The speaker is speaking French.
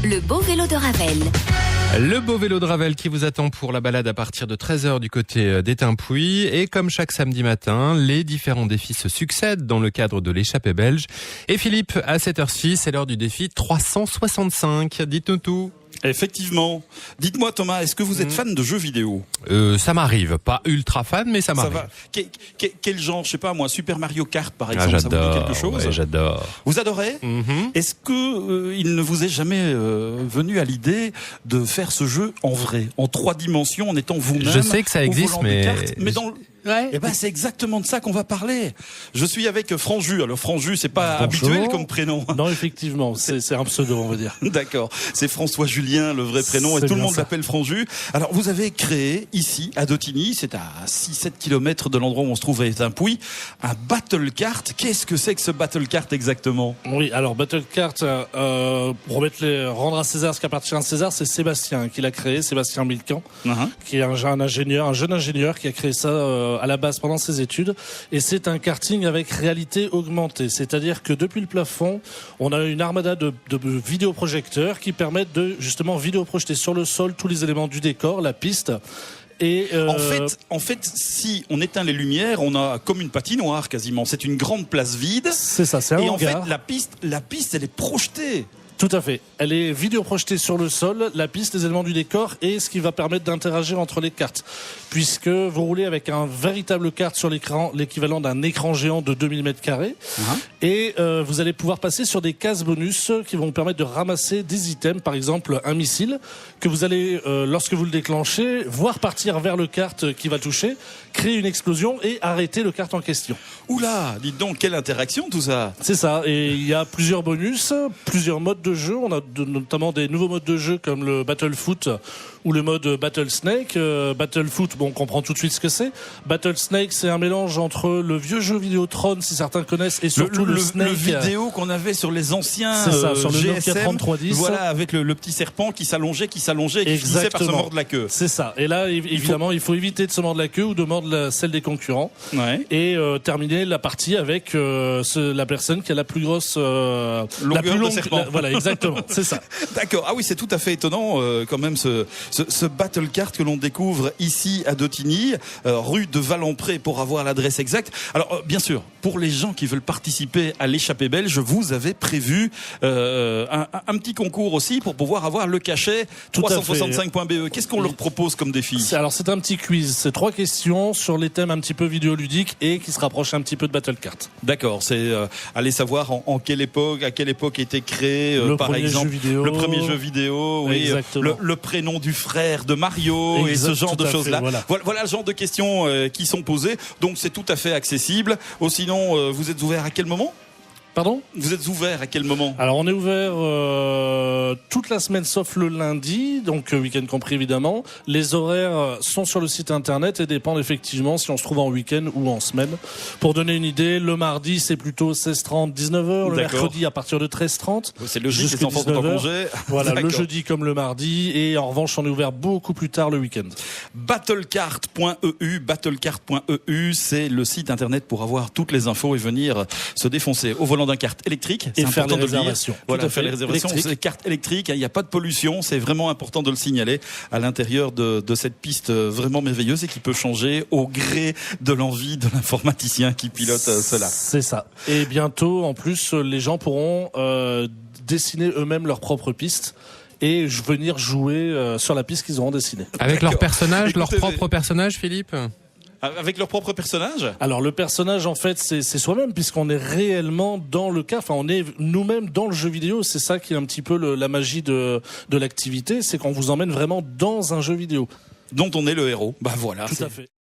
Le beau vélo de Ravel. Le beau vélo de Ravel qui vous attend pour la balade à partir de 13h du côté d'Étampouy. Et comme chaque samedi matin, les différents défis se succèdent dans le cadre de l'échappée belge. Et Philippe, à cette heure-ci, c'est l'heure du défi 365. Dites-nous tout. Effectivement. Dites-moi Thomas, est-ce que vous êtes fan de jeux vidéo? Ça m'arrive. Pas ultra fan, mais ça m'arrive. Ça va. Quel genre? Je sais pas moi, Super Mario Kart par exemple, ça vous dit quelque chose? Ouais, j'adore. Vous adorez? Est-ce que il ne vous est jamais venu à l'idée de faire ce jeu en vrai, en 3 dimensions, en étant vous-même? Je sais que ça existe, mais dans Eh ben, c'est exactement de ça qu'on va parler. Je suis avec Franju. Alors Franju, c'est pas habituel comme prénom. Non, effectivement, c'est un pseudo, on va dire. D'accord. C'est François Julien, le vrai prénom, et tout le monde l'appelle Franju. Alors, vous avez créé ici, à Dotigny, c'est à 6-7 km de l'endroit où on se trouve à Étampouy, un battle kart. Qu'est-ce que c'est que ce battle kart exactement? Oui, alors battle kart, pour rendre à César ce qui appartient à César, c'est Sébastien qui l'a créé, Sébastien Milcan, qui est un jeune ingénieur qui a créé ça à la base pendant ses études, et c'est un karting avec réalité augmentée, c'est-à-dire que depuis le plafond, on a une armada de vidéoprojecteurs qui permettent de justement vidéoprojeter sur le sol tous les éléments du décor, la piste. Et en fait, si on éteint les lumières, on a comme une patinoire quasiment. C'est une grande place vide. C'est ça, c'est un hangar. Et en fait, la piste, elle est projetée. Tout à fait. Elle est vidéoprojetée sur le sol, la piste, les éléments du décor, et ce qui va permettre d'interagir entre les cartes. Puisque vous roulez avec un véritable kart sur l'écran, l'équivalent d'un écran géant de 2000 m². Et vous allez pouvoir passer sur des cases bonus qui vont vous permettre de ramasser des items, par exemple un missile, que vous allez, lorsque vous le déclenchez, voir partir vers le kart qui va toucher, créer une explosion et arrêter le kart en question. Oula, dites donc, quelle interaction tout ça. C'est ça, et il y a plusieurs bonus, plusieurs modes de jeu. On a notamment des nouveaux modes de jeu comme le Battle Foot ou le mode Battle Snake. Battle Foot, bon, on comprend tout de suite ce que c'est. Battle Snake, c'est un mélange entre le vieux jeu Vidéotron, si certains connaissent, et surtout le Snake. Le vidéo qu'on avait sur les anciens sur le GSM, Nokia 3310. Voilà, avec le petit serpent qui s'allongeait et qui finissait par se mordre la queue. C'est ça. Et là, évidemment, il faut éviter de se mordre la queue ou de mordre celle des concurrents. Ouais. Et terminer la partie avec la personne qui a la plus grosse longueur de serpent. Voilà, exactement, c'est ça. D'accord. Ah oui, c'est tout à fait étonnant quand même ce battle kart que l'on découvre ici à Dotigny, rue de Valempré pour avoir l'adresse exacte. Alors bien sûr, pour les gens qui veulent participer à l'échappée belge, vous avez prévu un petit concours aussi pour pouvoir avoir le cachet 365.be. Qu'est-ce qu'on leur propose comme défi? Alors c'est un petit quiz, c'est 3 questions sur les thèmes un petit peu vidéoludiques et qui se rapprochent un petit peu de battle kart. D'accord, c'est aller savoir à quelle époque était créé par exemple le premier jeu vidéo, oui, le prénom du frère de Mario, et ce genre de choses-là. Voilà le genre de questions qui sont posées. Donc c'est tout à fait accessible. Sinon, vous êtes ouvert à quel moment? Pardon? Vous êtes ouvert à quel moment? Alors on est ouvert toute la semaine sauf le lundi, donc week-end compris évidemment. Les horaires sont sur le site internet et dépendent effectivement si on se trouve en week-end ou en semaine. Pour donner une idée, le mardi c'est plutôt 16h30, 19h, le mercredi à partir de 13h30. C'est logique, les enfants sont en congé. Voilà, le jeudi comme le mardi, et en revanche on est ouvert beaucoup plus tard le week-end. Battlecart.eu, c'est le site internet pour avoir toutes les infos et venir se défoncer au volant d'un kart électrique. Et faire les réservations. Voilà, faire les réservations. C'est des cartes électriques, il n'y a pas de pollution, c'est vraiment important de le signaler à l'intérieur de cette piste vraiment merveilleuse et qui peut changer au gré de l'envie de l'informaticien qui pilote cela. C'est ça. Et bientôt, en plus, les gens pourront dessiner eux-mêmes leur propre piste et venir jouer sur la piste qu'ils auront dessinée. Avec leur personnage, leur propre personnage, Philippe? Avec leur propre personnage? Alors le personnage en fait c'est soi-même, puisqu'on est réellement dans le cas, enfin on est nous-mêmes dans le jeu vidéo. C'est ça qui est un petit peu la magie de l'activité, c'est qu'on vous emmène vraiment dans un jeu vidéo dont on est le héros. Bah voilà. Tout à fait.